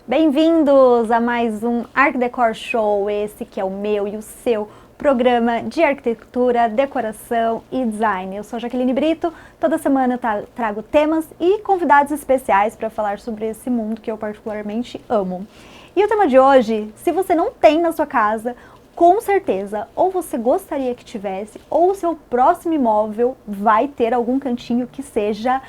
Bem-vindos a mais um Art Decor Show, esse que é o meu e o seu programa de arquitetura, decoração e design. Eu sou Jaqueline Brito, toda semana eu trago temas e convidados especiais para falar sobre esse mundo que eu particularmente amo. E o tema de hoje, se você não tem na sua casa, com certeza, ou você gostaria que tivesse, ou o seu próximo imóvel vai ter algum cantinho que seja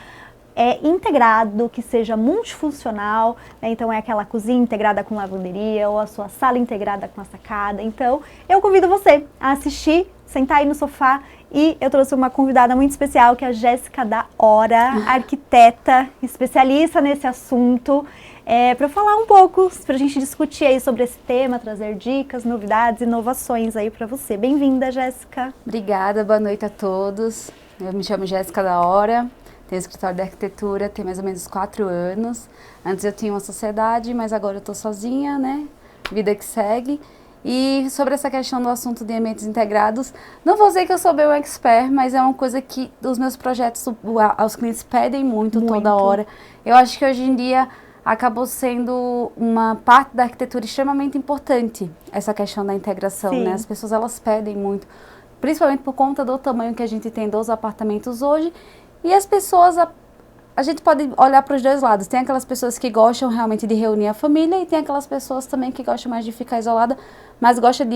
integrado, que seja multifuncional, né? Então é aquela cozinha integrada com lavanderia ou a sua sala integrada com a sacada. Então eu convido você a assistir, sentar aí no sofá, e eu trouxe uma convidada muito especial, que é a Jéssica da Hora, arquiteta, especialista nesse assunto, para falar um pouco, para a gente discutir aí sobre esse tema, trazer dicas, novidades, inovações aí para você. Bem-vinda, Jéssica. Obrigada, boa noite a todos. Eu me chamo Jéssica da Hora. Tenho escritório de arquitetura, tem mais ou menos 4 anos. Antes eu tinha uma sociedade, mas agora eu estou sozinha, né? Vida que segue. E sobre essa questão do assunto de ambientes integrados, não vou dizer que eu sou bem um expert, mas é uma coisa que os meus projetos, os clientes pedem muito toda hora. Eu acho que hoje em dia acabou sendo uma parte da arquitetura extremamente importante, essa questão da integração, né? As pessoas, elas pedem muito, principalmente por conta do tamanho que a gente tem dos apartamentos hoje. E as pessoas, a gente pode olhar para os dois lados. Tem aquelas pessoas que gostam realmente de reunir a família e tem aquelas pessoas também que gostam mais de ficar isolada, mas gostam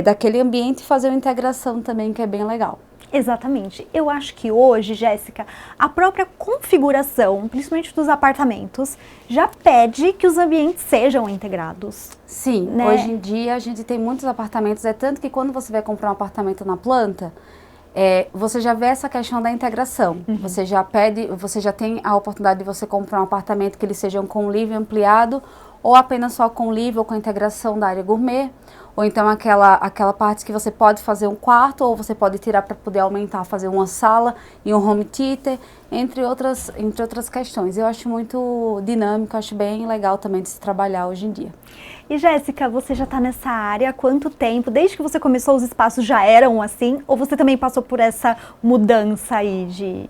daquele ambiente e fazer uma integração também, que é bem legal. Exatamente. Eu acho que hoje, Jéssica, a própria configuração, principalmente dos apartamentos, já pede que os ambientes sejam integrados. Sim, né? Hoje em dia a gente tem muitos apartamentos, é tanto que quando você vai comprar um apartamento na planta, você já vê essa questão da integração. Você já tem a oportunidade de você comprar um apartamento que eles sejam com livre ampliado, ou apenas só com livre ou com integração da área gourmet, ou então aquela parte que você pode fazer um quarto, ou você pode tirar para poder aumentar, fazer uma sala e um home theater, entre outras questões. Eu acho muito dinâmico, acho bem legal também de se trabalhar hoje em dia. E Jéssica, você já está nessa área há quanto tempo? Desde que você começou, os espaços já eram assim? Ou você também passou por essa mudança aí de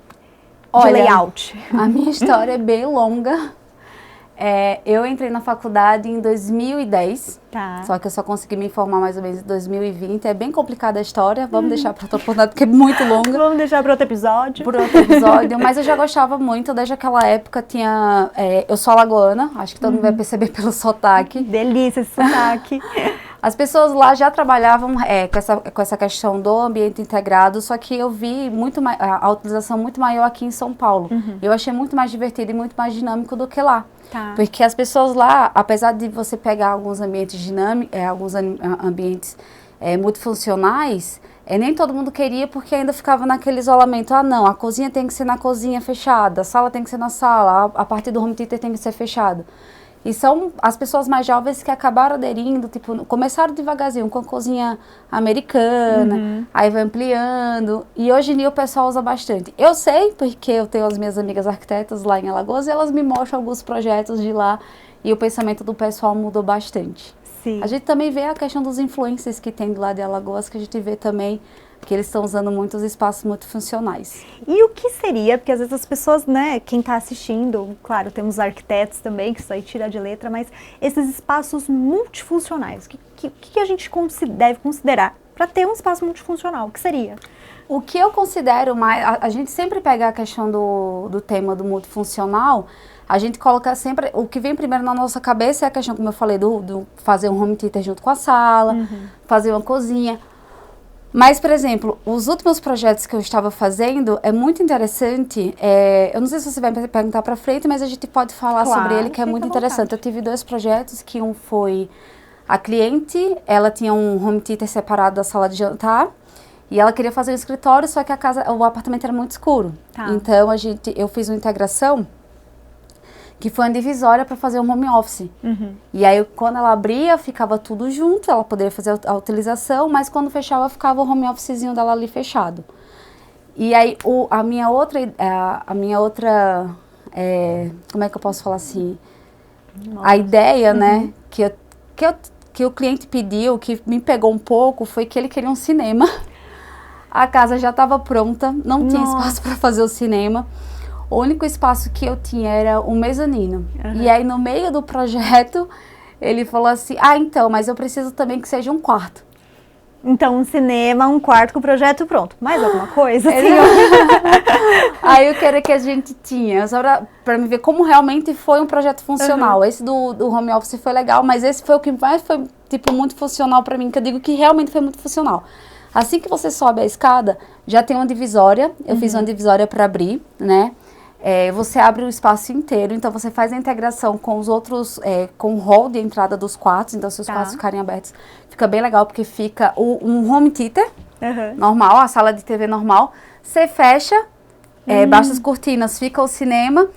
layout? A minha história é bem longa. Eu entrei na faculdade em 2010, só que eu só consegui me formar mais ou menos em 2020. É bem complicada a história, vamos deixar para outra oportunidade, porque é muito longa. Vamos deixar para outro episódio. Mas eu já gostava muito, desde aquela época eu sou alagoana, acho que todo mundo vai perceber pelo sotaque. Delícia esse sotaque. As pessoas lá já trabalhavam com essa questão do ambiente integrado, só que eu vi a utilização muito maior aqui em São Paulo. Eu achei muito mais divertido e muito mais dinâmico do que lá. Porque as pessoas lá, apesar de você pegar alguns ambientes dinâmicos, alguns ambientes multifuncionais, nem todo mundo queria, porque ainda ficava naquele isolamento. Ah, não, a cozinha tem que ser na cozinha fechada, a sala tem que ser na sala, a parte do home theater tem que ser fechada. E são as pessoas mais jovens que acabaram aderindo, começaram devagarzinho com a cozinha americana, aí vai ampliando, e hoje em dia o pessoal usa bastante. Eu sei, porque eu tenho as minhas amigas arquitetas lá em Alagoas, e elas me mostram alguns projetos de lá, e o pensamento do pessoal mudou bastante. Sim. A gente também vê a questão dos influencers que tem de lá de Alagoas, que a gente vê também que eles estão usando muitos espaços multifuncionais. E o que seria, porque às vezes as pessoas, né, quem está assistindo, claro, temos arquitetos também, que isso aí tira de letra, mas esses espaços multifuncionais, o que a gente deve considerar para ter um espaço multifuncional? O que seria? O que eu considero mais, a gente sempre pega a questão do tema do multifuncional, a gente coloca sempre, o que vem primeiro na nossa cabeça é a questão, como eu falei, do fazer um home theater junto com a sala, fazer uma cozinha. Mas, por exemplo, os últimos projetos que eu estava fazendo é muito interessante. Eu não sei se você vai perguntar para frente, mas a gente pode falar sobre ele, que é muito interessante. Eu tive 2 projetos, que um foi a cliente, ela tinha um home theater separado da sala de jantar, e ela queria fazer um escritório, só que o apartamento era muito escuro. Então, eu fiz uma integração, que foi uma divisória para fazer um home office. E aí, quando ela abria, ficava tudo junto, ela poderia fazer a utilização, mas quando fechava, ficava o home officezinho dela ali fechado. E aí, a minha outra, como é que eu posso falar assim? A ideia, né, que o cliente pediu, que me pegou um pouco, foi que ele queria um cinema. A casa já estava pronta, não tinha espaço para fazer o cinema. O único espaço que eu tinha era um mezanino. E aí, no meio do projeto, ele falou assim, então, mas eu preciso também que seja um quarto. Então, um cinema, um quarto com o projeto pronto. Mais alguma coisa? Aí eu quero que a gente tinha, só pra me ver como realmente foi um projeto funcional. Esse do home office foi legal, mas esse foi o que mais foi, tipo, muito funcional pra mim, que eu digo que realmente foi muito funcional. Assim que você sobe a escada, já tem uma divisória, eu fiz uma divisória pra abrir, né? Você abre o espaço inteiro, então você faz a integração com os outros, com o hall de entrada dos quartos, então se os quartos ficarem abertos, fica bem legal, porque fica um home theater normal, a sala de TV normal, você fecha, baixa as cortinas, fica o cinema,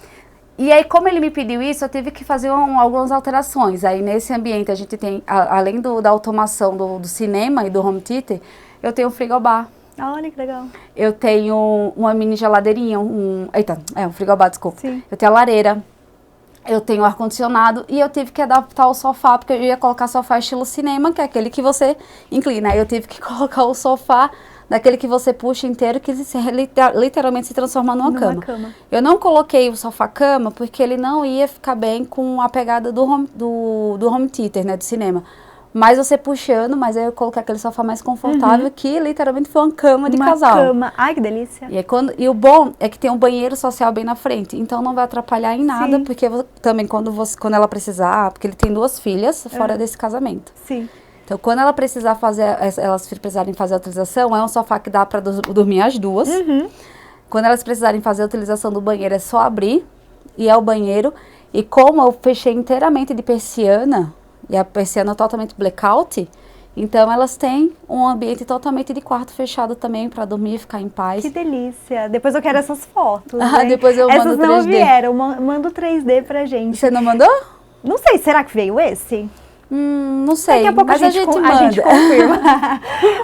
e aí como ele me pediu isso, eu tive que fazer algumas alterações. Aí nesse ambiente a gente tem, além da automação do cinema e do home theater, eu tenho um frigobar. Olha que legal. Eu tenho uma mini geladeirinha, um frigobar, desculpa. Sim. Eu tenho a lareira, eu tenho ar-condicionado e eu tive que adaptar o sofá, porque eu ia colocar sofá estilo cinema, que é aquele que você inclina. Aí eu tive que colocar o sofá daquele que você puxa inteiro, que literalmente se transforma numa cama. Eu não coloquei o sofá-cama porque ele não ia ficar bem com a pegada do home theater, né, do cinema. Mas você puxando, mas aí eu coloquei aquele sofá mais confortável, que literalmente foi uma cama de casal. Uma cama, ai que delícia. E o bom é que tem um banheiro social bem na frente, então não vai atrapalhar em nada, porque também quando ela precisar, porque ele tem 2 filhas fora desse casamento. Sim. Então quando ela precisar elas precisarem fazer a utilização, é um sofá que dá para dormir as duas. Quando elas precisarem fazer a utilização do banheiro, é só abrir, e é o banheiro. E como eu fechei inteiramente de persiana, e a persiana totalmente blackout, então elas têm um ambiente totalmente de quarto fechado também para dormir e ficar em paz. Que delícia. Depois eu quero essas fotos. Depois eu mando 3D. Essas não vieram, manda o 3D pra gente. Você não mandou? Não sei, será que veio esse? Não sei. Daqui a pouco mas a gente confirma.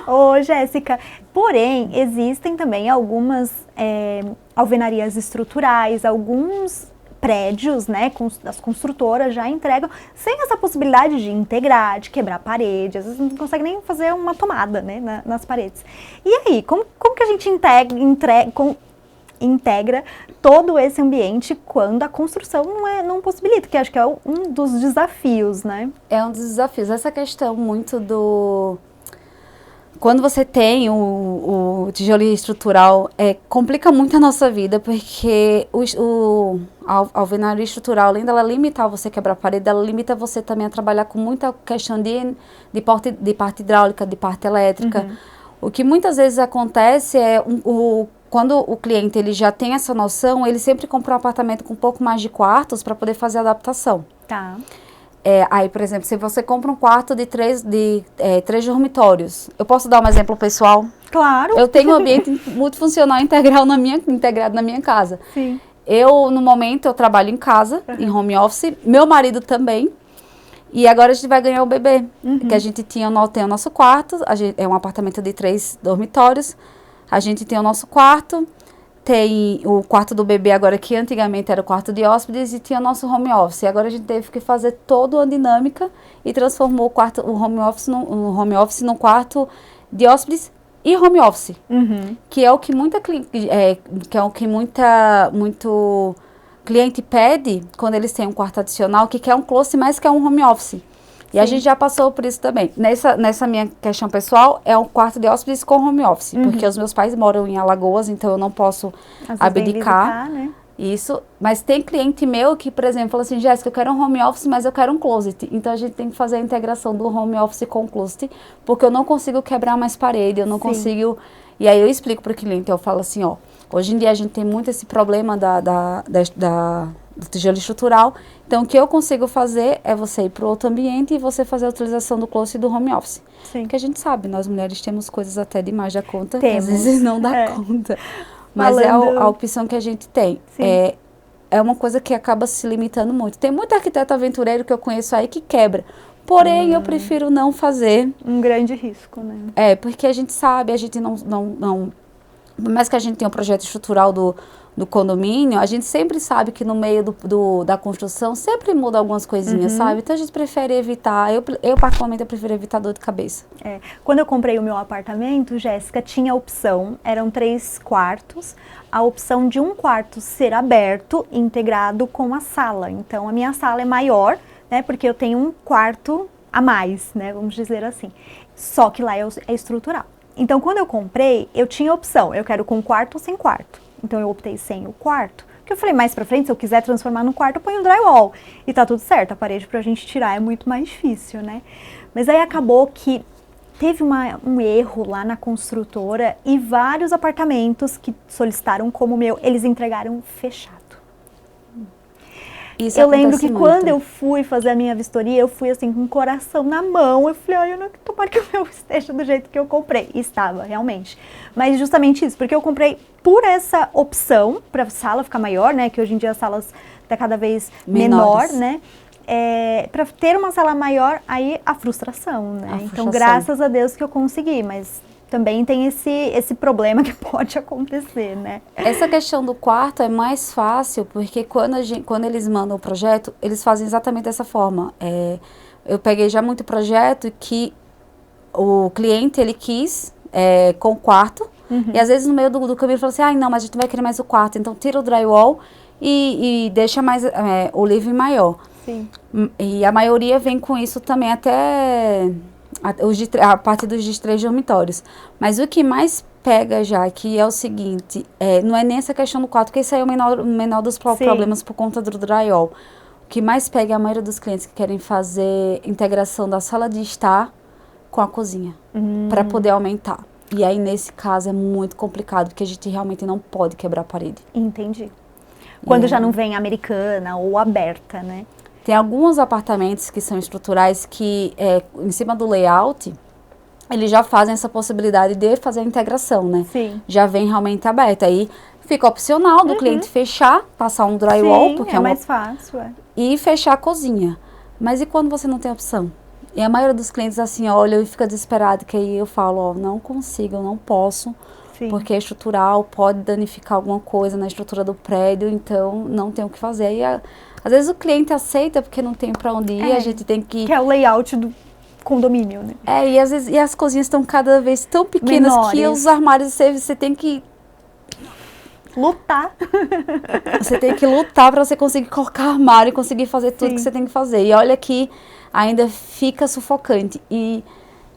Ô, Jéssica, porém, existem também algumas alvenarias estruturais, alguns prédios, né, as construtoras já entregam sem essa possibilidade de integrar, de quebrar a parede, às vezes não consegue nem fazer uma tomada, né, nas paredes. E aí, como que a gente integra todo esse ambiente quando a construção não possibilita, que acho que é um dos desafios, né? É um dos desafios, essa questão muito quando você tem o tijolo estrutural, complica muito a nossa vida, porque a alvenaria estrutural, além dela limitar você a quebrar a parede, ela limita você também a trabalhar com muita questão de parte hidráulica, de parte elétrica. O que muitas vezes acontece é, quando o cliente ele já tem essa noção, ele sempre compra um apartamento com um pouco mais de quartos para poder fazer a adaptação. Tá. Aí, por exemplo, se você compra um quarto de 3 dormitórios, eu posso dar um exemplo pessoal? Claro. Eu tenho um ambiente multifuncional integrado na minha casa. Sim. No momento, eu trabalho em casa, em home office, meu marido também, e agora a gente vai ganhar o bebê, que a gente tem o nosso quarto, é um apartamento de 3 dormitórios, a gente tem o nosso quarto, tem o quarto do bebê agora, que antigamente era o quarto de hóspedes, e tinha o nosso home office. E agora a gente teve que fazer toda uma dinâmica e transformou o home office num quarto de hóspedes e home office. Que é o que muito cliente pede quando eles têm um quarto adicional, que quer um closet, mas quer um home office. E a gente já passou por isso também. Nessa minha questão pessoal, é um quarto de hóspedes com home office. Porque os meus pais moram em Alagoas, então eu não posso abdicar. Visitar, né? Isso. Mas tem cliente meu que, por exemplo, fala assim, Jéssica, eu quero um home office, mas eu quero um closet. Então a gente tem que fazer a integração do home office com o closet, porque eu não consigo quebrar mais parede, eu não consigo... E aí eu explico para o cliente, eu falo assim, hoje em dia a gente tem muito esse problema do tijolo estrutural. Então, o que eu consigo fazer é você ir para o outro ambiente e você fazer a utilização do closet e do home office. Sim. Porque a gente sabe, nós mulheres temos coisas até demais da conta, Temos. que às vezes não dá conta. Mas é a opção que a gente tem. É uma coisa que acaba se limitando muito. Tem muito arquiteto aventureiro que eu conheço aí que quebra. Porém, eu prefiro não fazer. Um grande risco, né? Porque a gente sabe, a gente não por mais que a gente tenha um projeto estrutural do do condomínio, a gente sempre sabe que no meio da construção sempre muda algumas coisinhas, sabe? Então a gente prefere evitar, eu particularmente eu prefiro evitar dor de cabeça. Quando eu comprei o meu apartamento, Jéssica, tinha a opção, eram 3 quartos, a opção de um quarto ser aberto, integrado com a sala. Então a minha sala é maior, né, porque eu tenho um quarto a mais, né, vamos dizer assim. Só que lá é estrutural. Então quando eu comprei, eu tinha a opção, eu quero com quarto ou sem quarto. Então eu optei sem o quarto, porque eu falei, mais pra frente, se eu quiser transformar num quarto, eu ponho um drywall. E tá tudo certo, a parede pra gente tirar é muito mais difícil, né? Mas aí acabou que teve um erro lá na construtora e vários apartamentos que solicitaram como o meu, eles entregaram fechado. Isso eu lembro que muito. Quando eu fui fazer a minha vistoria, eu fui assim com o coração na mão. Eu falei, ai, eu não tomara que o meu esteja do jeito que eu comprei. E estava, realmente. Mas justamente isso, porque eu comprei por essa opção, para sala ficar maior, né? Que hoje em dia as salas tá cada vez menor, né? Para ter uma sala maior, aí a frustração, né? Então, graças a Deus que eu consegui, mas também tem esse problema que pode acontecer, né? Essa questão do quarto é mais fácil, porque quando eles mandam o projeto, eles fazem exatamente dessa forma. Eu peguei já muito projeto que o cliente, ele quis com o quarto, e às vezes no meio do caminho ele falou assim, não, mas a gente não vai querer mais o quarto, então tira o drywall e deixa mais o living maior. Sim. E a maioria vem com isso também até a parte dos 3 dormitórios. Mas o que mais pega já aqui é o seguinte, não é nem essa questão do quarto, porque isso aí é o menor dos problemas por conta do drywall. O que mais pega é a maioria dos clientes que querem fazer integração da sala de estar com a cozinha, para poder aumentar. E aí, nesse caso, é muito complicado, porque a gente realmente não pode quebrar a parede. Entendi. Quando já não vem americana ou aberta, né? Tem alguns apartamentos que são estruturais que, em cima do layout, eles já fazem essa possibilidade de fazer a integração, né? Sim. Já vem realmente aberto. Aí fica opcional do cliente fechar, passar um drywall, porque é mais fácil. E fechar a cozinha. Mas e quando você não tem opção? E a maioria dos clientes assim olha e fica desesperado, que aí eu falo, não consigo, eu não posso. Sim. Porque é estrutural, pode danificar alguma coisa na estrutura do prédio, então não tem o que fazer. E às vezes o cliente aceita porque não tem para onde ir, a gente tem que... Que é o layout do condomínio, né? E às vezes as cozinhas estão cada vez tão pequenas que os armários você tem que... lutar. Você tem que lutar para você conseguir colocar armário e conseguir fazer tudo que você tem que fazer. E olha que ainda fica sufocante. E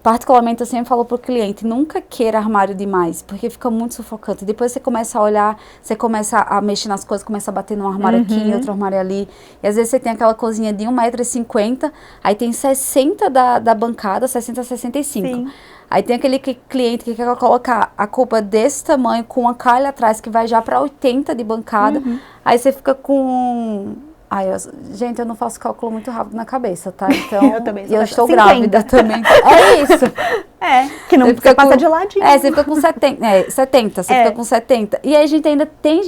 particularmente eu sempre falo pro cliente, nunca queira armário demais, porque fica muito sufocante. Depois você começa a olhar, você começa a mexer nas coisas, começa a bater num armário aqui, em outro armário ali. E às vezes você tem aquela cozinha de 1,50 m, aí tem 60 da bancada, 60 a 65. Sim. Aí tem aquele cliente que quer colocar a copa desse tamanho, com uma calha atrás, que vai já para 80 de bancada. Aí você fica com... gente, eu não faço cálculo muito rápido na cabeça, tá? Então, eu também eu estou grávida também. É isso. Que não fica passa de ladinho. Você fica com 70, você fica com 70. E aí a gente ainda tem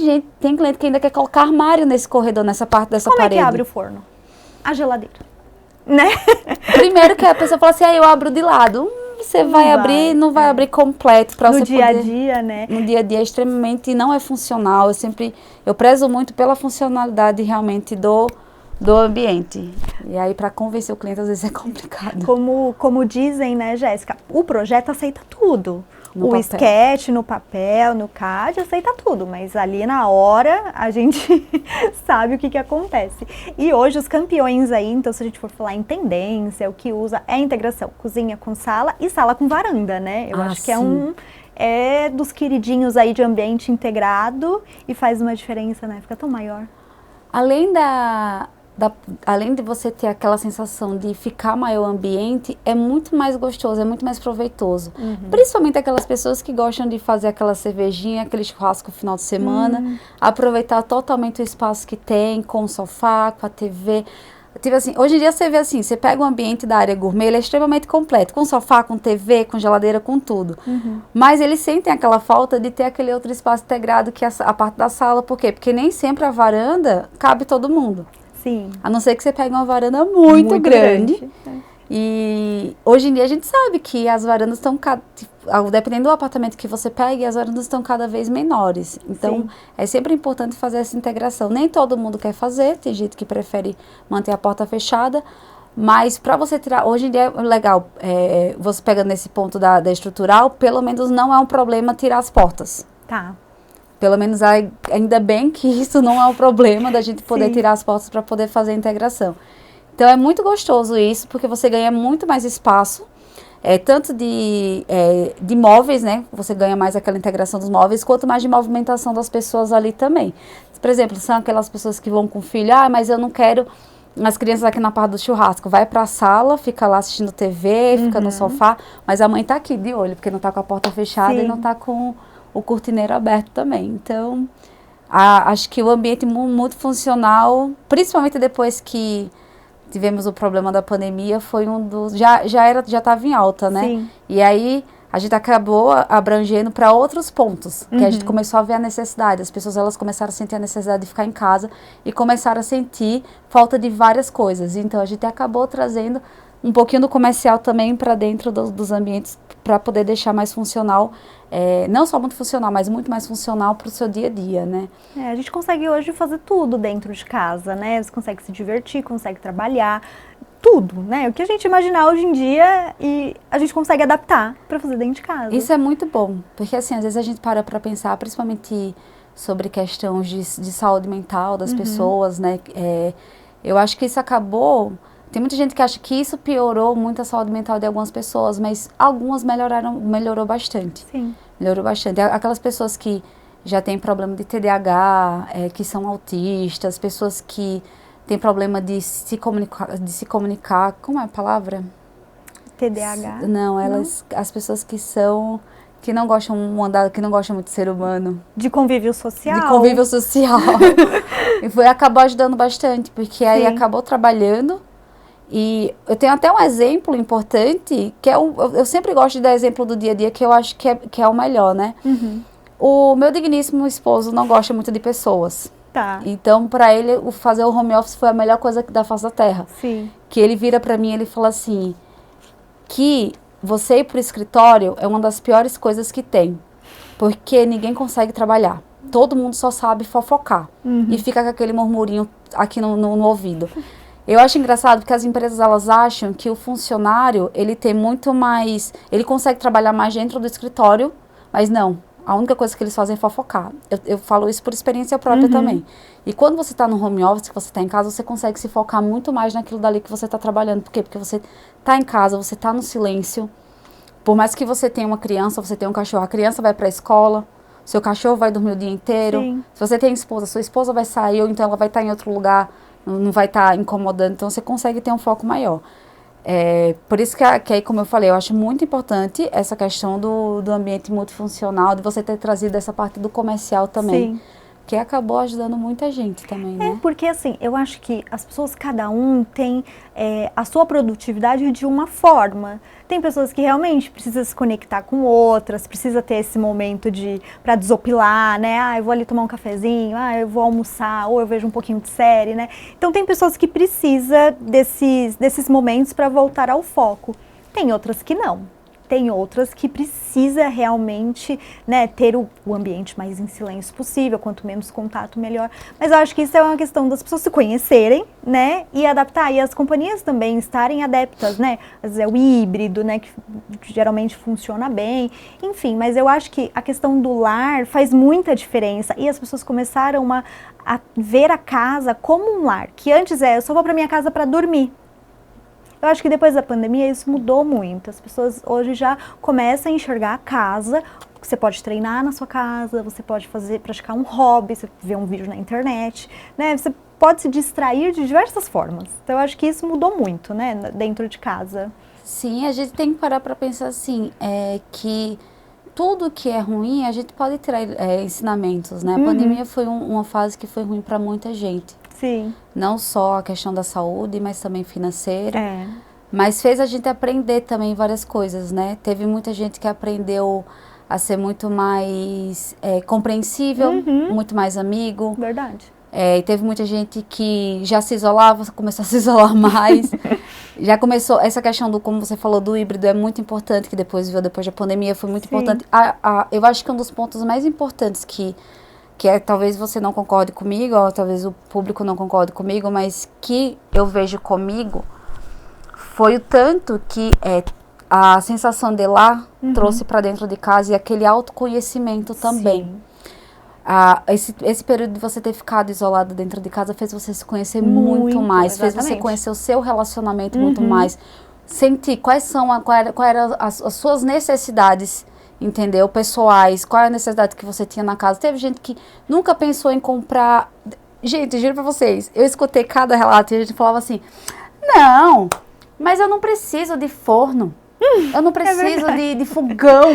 cliente que ainda quer colocar armário nesse corredor, nessa parte dessa parede. Como é que abre o forno? A geladeira, né? Primeiro que a pessoa fala assim, eu abro de lado. Você vai abrir, não vai abrir completo para você poder... No dia a dia, né? No dia a dia é extremamente, não é funcional. Eu prezo muito pela funcionalidade realmente do ambiente. E aí para convencer o cliente às vezes é complicado. Como dizem, né, Jéssica, o projeto aceita tudo. No o papel. sketch, no papel, no CAD, aceita tudo, mas ali na hora a gente sabe o que acontece. E hoje os campeões aí, então se a gente for falar em tendência, o que usa é a integração, cozinha com sala e sala com varanda, né? Eu acho que é dos queridinhos aí de ambiente integrado e faz uma diferença, né? Fica tão maior. Além de você ter aquela sensação de ficar maior o ambiente, é muito mais gostoso, é muito mais proveitoso. Principalmente aquelas pessoas que gostam de fazer aquela cervejinha, aquele churrasco no final de semana, aproveitar totalmente o espaço que tem, com o sofá, com a TV. Tipo assim, hoje em dia você vê assim, você pega o ambiente da área gourmet, ele é extremamente completo, com sofá, com TV, com geladeira, com tudo. Mas eles sentem aquela falta de ter aquele outro espaço integrado que é a parte da sala. Por quê? Porque nem sempre a varanda cabe todo mundo. Sim. A não ser que você pegue uma varanda muito grande. E hoje em dia a gente sabe que as varandas estão, dependendo do apartamento que você pegue, as varandas estão cada vez menores. Então, sim, é sempre importante fazer essa integração. Nem todo mundo quer fazer, tem gente que prefere manter a porta fechada, mas para você tirar, hoje em dia é legal, você pegando nesse ponto da estrutural, pelo menos não é um problema tirar as portas. Tá. Pelo menos ainda bem que isso não é um problema da gente poder, sim, tirar as portas para poder fazer a integração. Então é muito gostoso isso, porque você ganha muito mais espaço, tanto de móveis, né? Você ganha mais aquela integração dos móveis, quanto mais de movimentação das pessoas ali também. Por exemplo, são aquelas pessoas que vão com filho, mas eu não quero as crianças aqui na parte do churrasco. Vai para a sala, fica lá assistindo TV, fica no sofá, mas a mãe tá aqui de olho, porque não tá com a porta fechada, sim, e não tá com o cortineiro aberto também. Então, acho que o ambiente multifuncional, principalmente depois que tivemos o problema da pandemia, foi um dos... Já estava em alta, né? Sim. E aí, a gente acabou abrangendo para outros pontos, que a gente começou a ver a necessidade. As pessoas, elas começaram a sentir a necessidade de ficar em casa e começaram a sentir falta de várias coisas. Então, a gente acabou trazendo um pouquinho do comercial também para dentro dos ambientes, para poder deixar mais funcional, não só muito funcional, mas muito mais funcional para o seu dia a dia, né? A gente consegue hoje fazer tudo dentro de casa, né? Você consegue se divertir, consegue trabalhar, tudo, né? O que a gente imaginar hoje em dia e a gente consegue adaptar para fazer dentro de casa. Isso é muito bom, porque assim, às vezes a gente para pensar, principalmente sobre questões de saúde mental das pessoas, né? Eu acho que isso acabou... Tem muita gente que acha que isso piorou muito a saúde mental de algumas pessoas, mas algumas melhorou bastante. Sim. Melhorou bastante. Aquelas pessoas que já têm problema de TDAH, que são autistas, pessoas que têm problema de se comunicar, como é a palavra? TDAH? Não, as pessoas que não gostam muito de ser humano. De convívio social? De convívio social. E acabou ajudando bastante, porque aí acabou trabalhando. E eu tenho até um exemplo importante, que eu sempre gosto de dar exemplo do dia a dia, que eu acho que é o melhor, né? O meu digníssimo esposo não gosta muito de pessoas. Tá. Então, para ele, fazer o home office foi a melhor coisa da face da terra. Sim. Que ele vira para mim e ele fala assim, que você ir pro escritório é uma das piores coisas que tem, porque ninguém consegue trabalhar. Todo mundo só sabe fofocar e fica com aquele murmurinho aqui no ouvido. Eu acho engraçado porque as empresas, elas acham que o funcionário, ele tem muito mais... Ele consegue trabalhar mais dentro do escritório, mas não. A única coisa que eles fazem é fofocar. Eu falo isso por experiência própria também. E quando você está no home office, que você está em casa, você consegue se focar muito mais naquilo dali que você está trabalhando. Por quê? Porque você está em casa, você está no silêncio. Por mais que você tenha uma criança, você tenha um cachorro, a criança vai para a escola, seu cachorro vai dormir o dia inteiro. Sim. Se você tem esposa, sua esposa vai sair, ou então ela vai estar em outro lugar, não vai estar incomodando, então você consegue ter um foco maior. Por isso que aí, como eu falei, eu acho muito importante essa questão do ambiente multifuncional, de você ter trazido essa parte do comercial também. Sim. Que acabou ajudando muita gente também, né? Porque assim, eu acho que as pessoas, cada um tem a sua produtividade de uma forma. Tem pessoas que realmente precisam se conectar com outras, precisa ter esse momento para desopilar, né? Eu vou ali tomar um cafezinho, eu vou almoçar, ou eu vejo um pouquinho de série, né? Então tem pessoas que precisam desses momentos para voltar ao foco. Tem outras que não. Tem outras que precisa realmente, né, ter o ambiente mais em silêncio possível, quanto menos contato, melhor. Mas eu acho que isso é uma questão das pessoas se conhecerem, né, e adaptar. E as companhias também estarem adeptas, né, às vezes é o híbrido, né, que geralmente funciona bem. Enfim, mas eu acho que a questão do lar faz muita diferença. E as pessoas começaram a ver a casa como um lar. Que antes eu só vou para minha casa para dormir. Eu acho que depois da pandemia isso mudou muito. As pessoas hoje já começam a enxergar a casa. Você pode treinar na sua casa, você pode praticar um hobby, você ver um vídeo na internet, né? Você pode se distrair de diversas formas. Então eu acho que isso mudou muito, né, dentro de casa. Sim, a gente tem que parar para pensar assim, que tudo que é ruim, a gente pode tirar ensinamentos, né? A pandemia foi uma fase que foi ruim para muita gente. Sim. Não só a questão da saúde, mas também financeira. Mas fez a gente aprender também várias coisas, né? Teve muita gente que aprendeu a ser muito mais compreensível, muito mais amigo. Verdade. E teve muita gente que já se isolava, começou a se isolar mais. Já começou, essa questão do, como você falou, do híbrido é muito importante, que depois veio depois da pandemia, foi muito importante. Eu acho que um dos pontos mais importantes que talvez você não concorde comigo, ou talvez o público não concorde comigo, mas que eu vejo comigo, foi o tanto que a sensação de lá trouxe para dentro de casa e aquele autoconhecimento também. Sim. Esse período de você ter ficado isolado dentro de casa fez você se conhecer muito mais, exatamente. fez você conhecer o seu relacionamento muito mais, sentir quais eram as suas necessidades, entendeu? Pessoais, qual é a necessidade que você tinha na casa. Teve gente que nunca pensou em comprar. Gente, juro pra vocês, eu escutei cada relato e a gente falava assim, não, mas eu não preciso de forno, eu não preciso de fogão.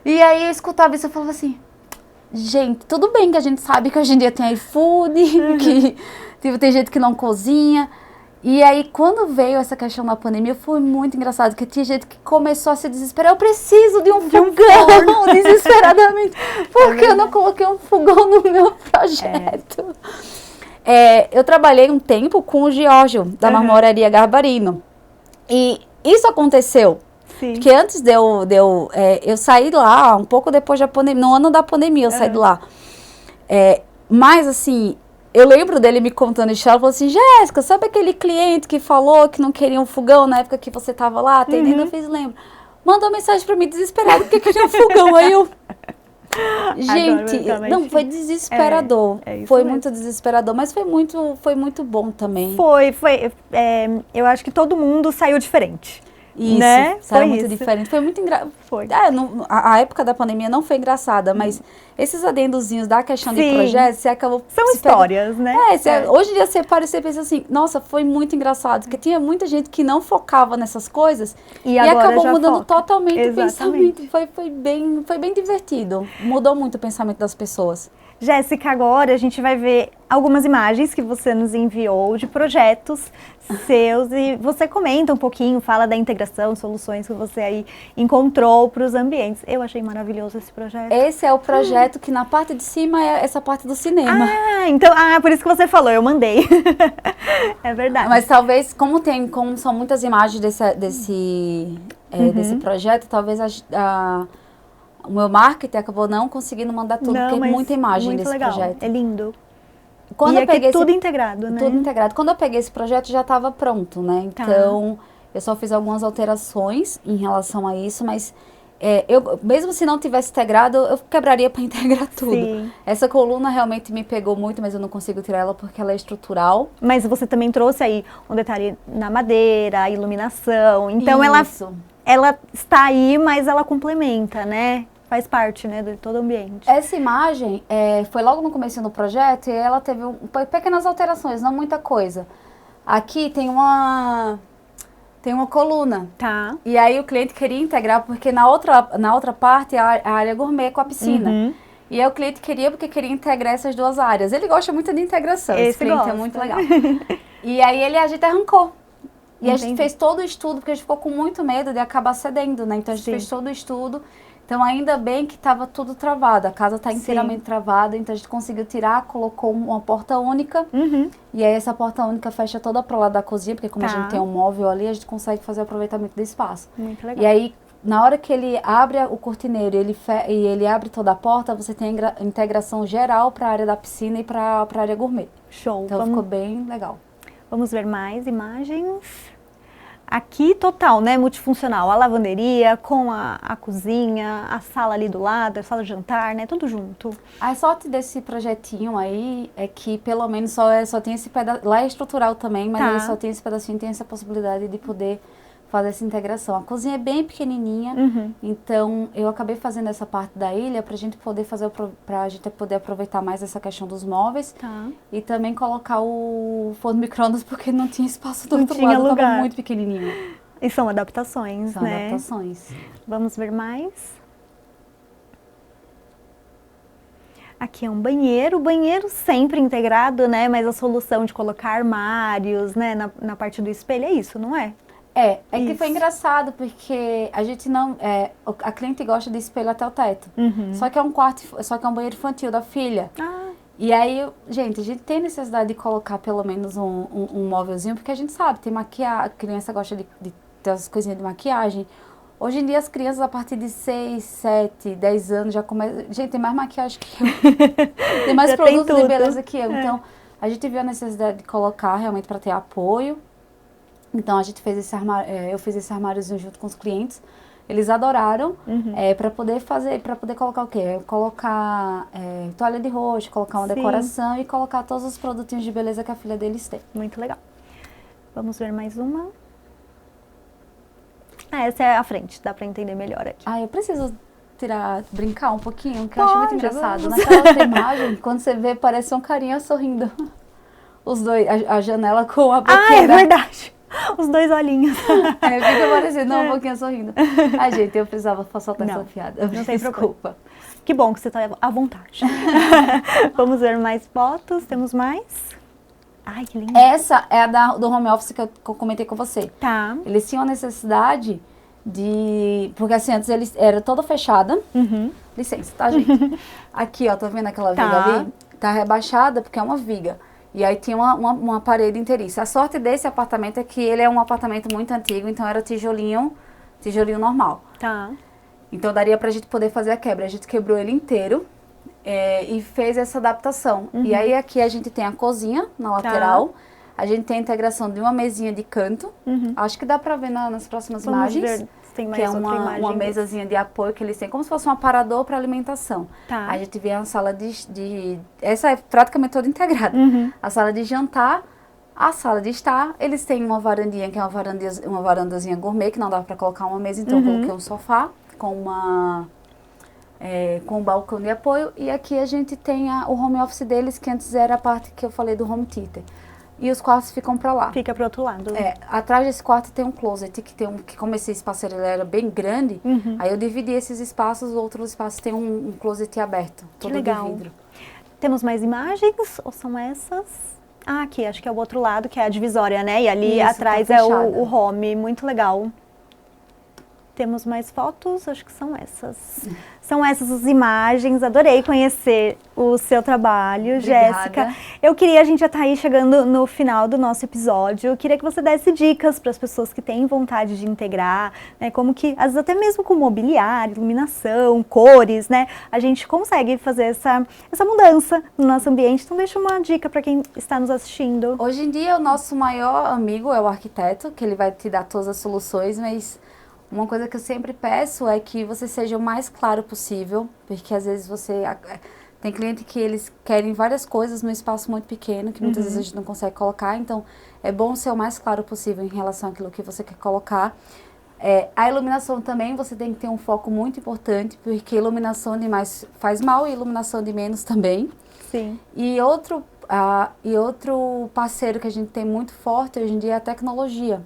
E aí eu escutava isso e falava assim, gente, tudo bem que a gente sabe que hoje em dia tem iFood, que tem gente que não cozinha. E aí, quando veio essa questão da pandemia, foi muito engraçado, porque tinha gente que começou a se desesperar. Eu preciso de um fogão, desesperadamente, porque eu não coloquei um fogão no meu projeto. Eu trabalhei um tempo com o Giorgio, da Marmoraria Garbarino. E isso aconteceu. Sim. Porque antes eu saí lá, um pouco depois da pandemia, no ano da pandemia eu saí de lá. Mas assim, eu lembro dele me contando história, falou assim, Jéssica, sabe aquele cliente que falou que não queria um fogão na época que você estava lá atendendo? Eu fiz, lembro. Mandou mensagem pra mim desesperado porque queria um fogão. Aí eu... Gente, não, foi desesperador. Foi mesmo. Muito desesperador, mas foi muito bom também. Eu acho que todo mundo saiu diferente. Isso, né? Saiu muito diferente. Foi muito engraçado. A época da pandemia não foi engraçada, mas esses adendozinhos da questão de projetos, você acabou... São histórias, né? Hoje em dia você para e você pensa assim, nossa, foi muito engraçado, porque tinha muita gente que não focava nessas coisas e acabou mudando totalmente o pensamento. Foi bem divertido. Mudou muito o pensamento das pessoas. Jéssica, agora a gente vai ver algumas imagens que você nos enviou de projetos seus e você comenta um pouquinho, fala da integração, soluções que você aí encontrou para os ambientes. Eu achei maravilhoso esse projeto. Esse é o projeto que na parte de cima é essa parte do cinema. Por isso que você falou, eu mandei. É verdade. Mas talvez, como são muitas imagens desse projeto, talvez o meu marketing acabou não conseguindo mandar tudo, porque é muita imagem desse projeto. É lindo. Quando eu peguei tudo integrado, né? Tudo integrado. Quando eu peguei esse projeto, já estava pronto, né? Então, eu só fiz algumas alterações em relação a isso, mas mesmo se não tivesse integrado, eu quebraria para integrar tudo. Sim. Essa coluna realmente me pegou muito, mas eu não consigo tirar ela porque ela é estrutural. Mas você também trouxe aí um detalhe na madeira, a iluminação. Então, ela está aí, mas ela complementa, né? Faz parte, né, de todo o ambiente. Essa imagem foi logo no começo do projeto e ela teve pequenas alterações, não muita coisa. Aqui tem uma coluna. Tá. E aí o cliente queria integrar, porque na outra parte é a área gourmet com a piscina. E aí o cliente porque queria integrar essas duas áreas. Ele gosta muito de integração, esse cliente é muito legal. E aí a gente arrancou. E a gente fez todo o estudo, porque a gente ficou com muito medo de acabar cedendo, né? Então a gente fez todo o estudo. Então, ainda bem que estava tudo travado, a casa está inteiramente travada, então a gente conseguiu tirar, colocou uma porta única, e aí essa porta única fecha toda para o lado da cozinha, porque como a gente tem um móvel ali, a gente consegue fazer o aproveitamento do espaço. Muito legal. E aí, na hora que ele abre o cortineiro e ele abre toda a porta, você tem a integração geral para a área da piscina e para a área gourmet. Show. Então, ficou bem legal. Vamos ver mais imagens. Aqui total, né, multifuncional, a lavanderia com a cozinha, a sala ali do lado, a sala de jantar, né, tudo junto. A sorte desse projetinho aí é que pelo menos só tem esse pedaço, lá é estrutural também, mas ele só tem esse pedacinho, tem essa possibilidade de poder fazer essa integração. A cozinha é bem pequenininha, então eu acabei fazendo essa parte da ilha pra gente poder aproveitar mais essa questão dos móveis e também colocar o forno micro-ondas porque não tinha espaço do outro lado, estava muito pequenininho. E são adaptações, São né? adaptações. Vamos ver mais. Aqui é um banheiro, o banheiro sempre integrado, né? Mas a solução de colocar armários, né, na parte do espelho é isso, não é? Que foi engraçado, porque a gente não... a cliente gosta de espelho até o teto. Só que é um banheiro infantil da filha. E aí, gente, a gente tem necessidade de colocar pelo menos um móvelzinho, porque a gente sabe, tem maquiagem, a criança gosta de ter as coisinhas de maquiagem. Hoje em dia as crianças a partir de 6, 7, 10 anos já começam... Gente, tem mais maquiagem que eu. Tem mais Já produtos tem de beleza tudo. que eu. Então, a gente viu a necessidade de colocar realmente para ter apoio. Então, a gente fez esse armário, eu fiz esse armáriozinho junto com os clientes. Eles adoraram, para poder fazer, para poder colocar o quê? Colocar toalha de rosto, colocar uma Sim. decoração e colocar todos os produtinhos de beleza que a filha deles tem. Muito legal. Vamos ver mais uma. Essa é a frente, dá pra entender melhor aqui. Eu preciso brincar um pouquinho, que eu acho muito Pode, engraçado. vamos. Naquela outra imagem, quando você vê, parece um carinha sorrindo. Os dois, a janela com a boquinha. É verdade. Os 2 olhinhos. Fica parecendo um pouquinho sorrindo. Gente, eu precisava soltar essa piada. Não tem Desculpa. Que bom que você tá à vontade. Vamos ver mais fotos. Temos mais? Ai, que lindo. Essa é a do home office que eu comentei com você. Tá. Eles tinham a necessidade de... Porque assim, antes eles era toda fechada. Licença, tá, gente? Aqui, ó, tá vendo aquela viga ali? Tá rebaixada porque é uma viga. E aí tinha uma parede inteiriça. A sorte desse apartamento é que ele é um apartamento muito antigo, então era tijolinho normal. Tá. Então daria pra gente poder fazer a quebra. A gente quebrou ele inteiro e fez essa adaptação. E aí aqui a gente tem a cozinha na lateral. A gente tem a integração de uma mesinha de canto. Acho que dá pra ver nas próximas Vamos imagens. ver se tem mais Que é outra imagem. uma mesazinha de apoio que eles têm, como se fosse um aparador para alimentação. Tá. A gente vê a sala de... Essa é praticamente toda integrada. A sala de jantar, a sala de estar. Eles têm uma varandinha, que é uma varandazinha gourmet, que não dá para colocar uma mesa, então eu coloquei um sofá com com um balcão de apoio. E aqui a gente tem o home office deles, que antes era a parte que eu falei do home theater. E os quartos ficam pra lá. Fica pro outro lado. Atrás desse quarto tem um closet, que como esse espaço ele era bem grande, aí eu dividi esses espaços, os outros espaços tem um closet aberto, todo de vidro. Temos mais imagens, ou são essas? Aqui, acho que é o outro lado, que é a divisória, né? E ali atrás é o home, muito legal. Temos mais fotos, acho que são essas. São essas as imagens, adorei conhecer o seu trabalho, Jéssica. A gente já está aí chegando no final do nosso episódio, eu queria que você desse dicas para as pessoas que têm vontade de integrar, né, como que, às vezes até mesmo com mobiliário, iluminação, cores, né, a gente consegue fazer essa mudança no nosso ambiente. Então deixa uma dica para quem está nos assistindo. Hoje em dia o nosso maior amigo é o arquiteto, que ele vai te dar todas as soluções, mas... Uma coisa que eu sempre peço é que você seja o mais claro possível, porque às vezes tem cliente que eles querem várias coisas num espaço muito pequeno, que muitas vezes a gente não consegue colocar, então é bom ser o mais claro possível em relação àquilo que você quer colocar. A iluminação também, você tem que ter um foco muito importante, porque iluminação de mais faz mal e iluminação de menos também. Sim. E outro parceiro que a gente tem muito forte hoje em dia é a tecnologia,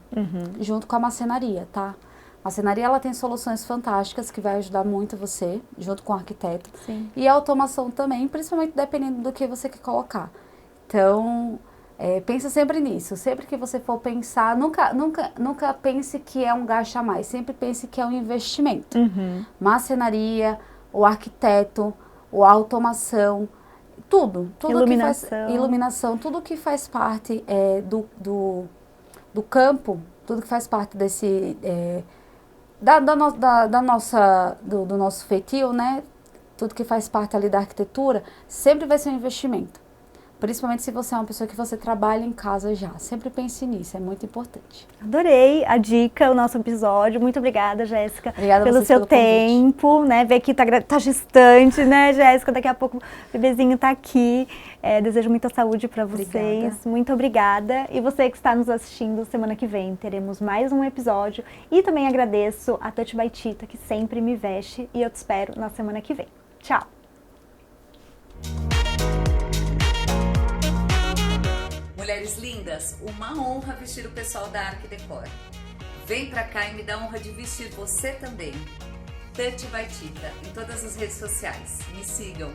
junto com a marcenaria, tá? A marcenaria, ela tem soluções fantásticas que vai ajudar muito você, junto com o arquiteto. Sim. E a automação também, principalmente dependendo do que você quer colocar. Então, pensa sempre nisso. Sempre que você for pensar, nunca pense que é um gasto a mais. Sempre pense que é um investimento. Marcenaria, o arquiteto, a automação, tudo. Iluminação, tudo que faz parte do campo, tudo que faz parte desse... do nosso feitio, né? Tudo que faz parte ali da arquitetura, sempre vai ser um investimento. Principalmente se você é uma pessoa que você trabalha em casa já. Sempre pense nisso, é muito importante. Adorei a dica, o nosso episódio. Muito obrigada, Jéssica, pelo seu tempo, né? Ver que tá gestante, né, Jéssica? Daqui a pouco o bebezinho tá aqui. Desejo muita saúde para vocês. Obrigada. Muito obrigada. E você que está nos assistindo, semana que vem teremos mais um episódio. E também agradeço a Touch by Tita, que sempre me veste. E eu te espero na semana que vem. Tchau! Mulheres lindas, uma honra vestir o pessoal da Arq Decor. Vem pra cá e me dá a honra de vestir você também. Touch by Tita, em todas as redes sociais. Me sigam.